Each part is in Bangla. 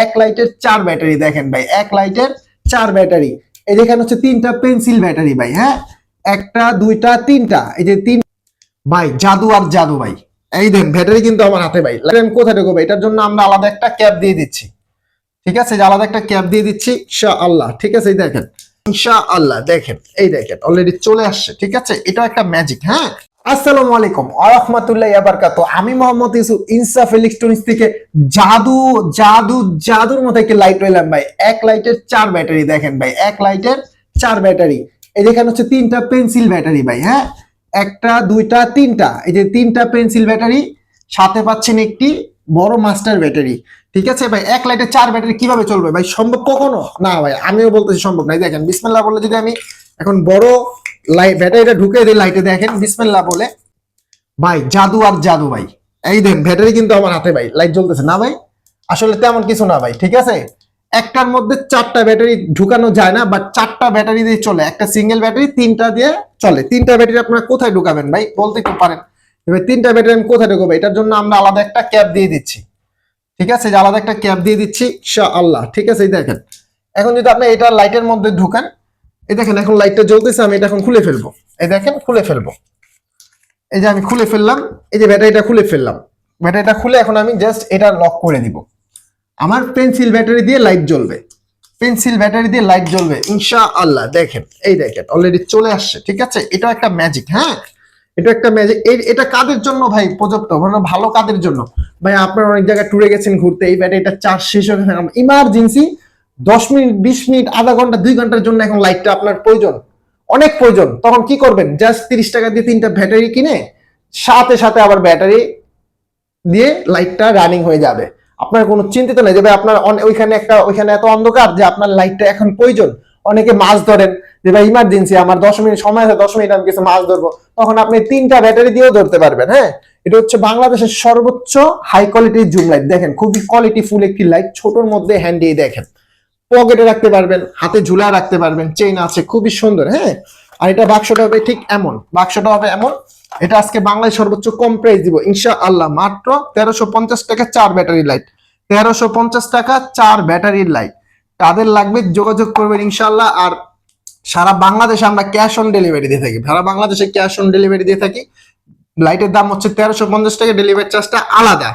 এক লাইটের 4 ব্যাটারি। দেখেন ভাই, এক লাইটের 4 ব্যাটারি। এই যেখানে হচ্ছে 3টা পেন্সিল ব্যাটারি ভাই। হ্যাঁ, একটা দুইটা তিনটা, এই যে 3 ভাই, জাদু আর জাদু ভাই। এই দেন ব্যাটারি কিন্তু আমার হাতে ভাই। আমি কোথায় ঢুকবো? এটার জন্য আমরা আলাদা একটা ক্যাপ দিয়ে দিচ্ছি। ঠিক আছে, যে আলাদা একটা ক্যাপ দিয়ে দিচ্ছি ইনশাআল্লাহ। ঠিক আছে, এই দেখেন ইনশাআল্লাহ, দেখেন এই দেখেন অলরেডি চলে আসছে। ঠিক আছে, এটা একটা ম্যাজিক। হ্যাঁ, আসসালামু আলাইকুম ওয়া রাহমাতুল্লাহি ওয়া বারাকাতুহু। আমি মোহাম্মদ ইউসুফ ইনসাফ ইলেকট্রনিক্স থেকে জাদু জাদু জাদুর মতো একটা লাইট পেলাম ভাই। এক লাইটের 4 ব্যাটারি। দেখেন ভাই, এক লাইটের 4 ব্যাটারি। এই যেখানে হচ্ছে 3টা পেন্সিল ব্যাটারি ভাই। হ্যাঁ, একটা দুইটা তিনটা, এই যে 3টা পেন্সিল ব্যাটারি, সাথে পাচ্ছেন একটি বড় মাস্টার ব্যাটারি। ঠিক আছে ভাই, এক লাইটে 4 ব্যাটারি কিভাবে চলবে ভাই? সম্ভব কখনো না ভাই, আমিও বলতেছি সম্ভব নাই। দেখেন বিসমিল্লাহ বলে যদি আমি এখন বড় লাইট ব্যাটারিটা ঢুকে দিই লাইটে, দেখেন বিসমিল্লাহ বলে ভাই, জাদু আর জাদু ভাই। এই দেন ব্যাটারি কিন্তু আমার হাতে ভাই, লাইট জ্বলতেছে না ভাই? আসলে তেমন কিছু না ভাই। ঠিক আছে, একটার মধ্যে 4টা ব্যাটারি ঢুকানো যায় না, বাট 4টা ব্যাটারি দিয়ে চলে। একটা সিঙ্গেল ব্যাটারি 3টা দিয়ে চলে। 3টা ব্যাটারি আপনারা কোথায় ঢুকাবেন ভাই বলতে একটু পারেন? এবার 3টা ব্যাটারি আমি কোথায় ঢুকাবো? এটার জন্য আমরা আলাদা একটা ক্যাপ দিয়ে দিচ্ছি। ঠিক আছে, যে আলাদা একটা ক্যাপ দিয়ে দিচ্ছি ইনশাআল্লাহ। ঠিক আছে, এই দেখেন এখন যদি আপনি এটা লাইটের মধ্যে ঢুকান, এই দেখেন এখন লাইটটা জ্বলতেছে। আমি এটা এখন খুলে ফেলবো। এই দেখেন খুলে ফেলবো। এই যে আমি খুলে ফেললাম, এই যে ব্যাটারিটা খুলে ফেললাম। ব্যাটারিটা খুলে এখন আমি জাস্ট এটা লক করে দিব। আমার পেন্সিল ব্যাটারি দিয়ে লাইট জ্বলবে। পেন্সিল ব্যাটারি দিয়ে লাইট জ্বলবে ইনশাআল্লাহ। দেখেন এই দেখেন অলরেডি চলে আসছে। ঠিক আছে, এটা একটা ম্যাজিক। হ্যাঁ, এটা একটা ম্যাজিক। এটা কাদের জন্য ভাই প্রযুক্ত? মানে ভালো কাদের জন্য ভাই? আপনারা অনেক জায়গায় ট্যুরে গেছেন ঘুরতে, এই ব্যাটারিটা চার্জ শেষ হয়ে গেছে, ইমার্জেন্সি 10 মিনিট 20 মিনিট আধা ঘন্টা 2 ঘন্টার জন্য এখন লাইটটা আপনার প্রয়োজন, অনেক প্রয়োজন। তখন কি করবেন? জাস্ট 30 টাকা দিয়ে 3টা ব্যাটারি কিনে সাথে সাথে আবার ব্যাটারি দিয়ে লাইটটা রানিং হয়ে যাবে। আপনার কোনো চিন্তিত নেই যে ভাই আপনার ওইখানে এত অন্ধকার যে আপনার লাইটটা এখন প্রয়োজন। অনেকে মাছ ধরেন যে ভাই ইমার্জেন্সি, আমার 10 মিনিট সময় আছে, 10 মিনিট আমি কিছু মাছ ধরবো, তখন আপনি 3টা ব্যাটারি দিয়েও ধরতে পারবেন। হ্যাঁ, এটা হচ্ছে বাংলাদেশের সর্বোচ্চ হাই কোয়ালিটির জুম লাইট। দেখেন খুবই কোয়ালিটি ফুল একটি লাইট, ছোটর মধ্যে হ্যান্ডি। দেখেন পকেটে রাখতে পারবেন, হাতে ঝুলায় রাখতে পারবেন, চেইন আছে, খুবই সুন্দর। হ্যাঁ, আর এটা বাক্সটা হবে ঠিক এমন, বাক্সটা হবে এমন। এটা আজকে বাংলায় সর্বোচ্চ কম প্রাইস দিব ইনশাআল্লাহ, মাত্র 1350 টাকা 4 ব্যাটারি লাইট। 1350 টাকা 4 ব্যাটারির লাইট। তাদের লাগবে যোগাযোগ করবেন ইনশাআল্লাহ। আর সারা বাংলাদেশে আমরা ক্যাশ অন ডেলিভারি দিয়ে থাকি। সারা বাংলাদেশে ক্যাশ অন ডেলিভারি দিয়ে থাকি। লাইটের দাম হচ্ছে 1350 টাকা, ডেলিভারি চার্জটা আলাদা।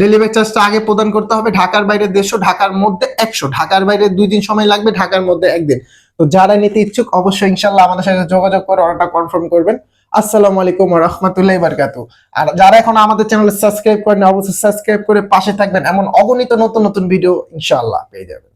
ডেলিভারি চার্জটা আগে প্রদান করতে হবে। ঢাকার বাইরে 150, ঢাকার মধ্যে 100, ঢাকার বাইরে 2 দিন সময় লাগবে, ঢাকার মধ্যে 1 দিন। তো যারা নিতে ইচ্ছুক অবশ্যই ইনশাআল্লাহ আমাদের সাথে যোগাযোগ করে অর্ডারটা কনফার্ম করবেন। আসসালামু আলাইকুম ওয়া রাহমাতুল্লাহি ওয়া বারাকাতুহু। আর যারা এখন আমাদের চ্যানেলে সাবস্ক্রাইব করেন অবশ্যই সাবস্ক্রাইব করে পাশে থাকবেন, এমন অগণিত নতুন নতুন ভিডিও ইনশাআল্লাহ পেয়ে যাবেন।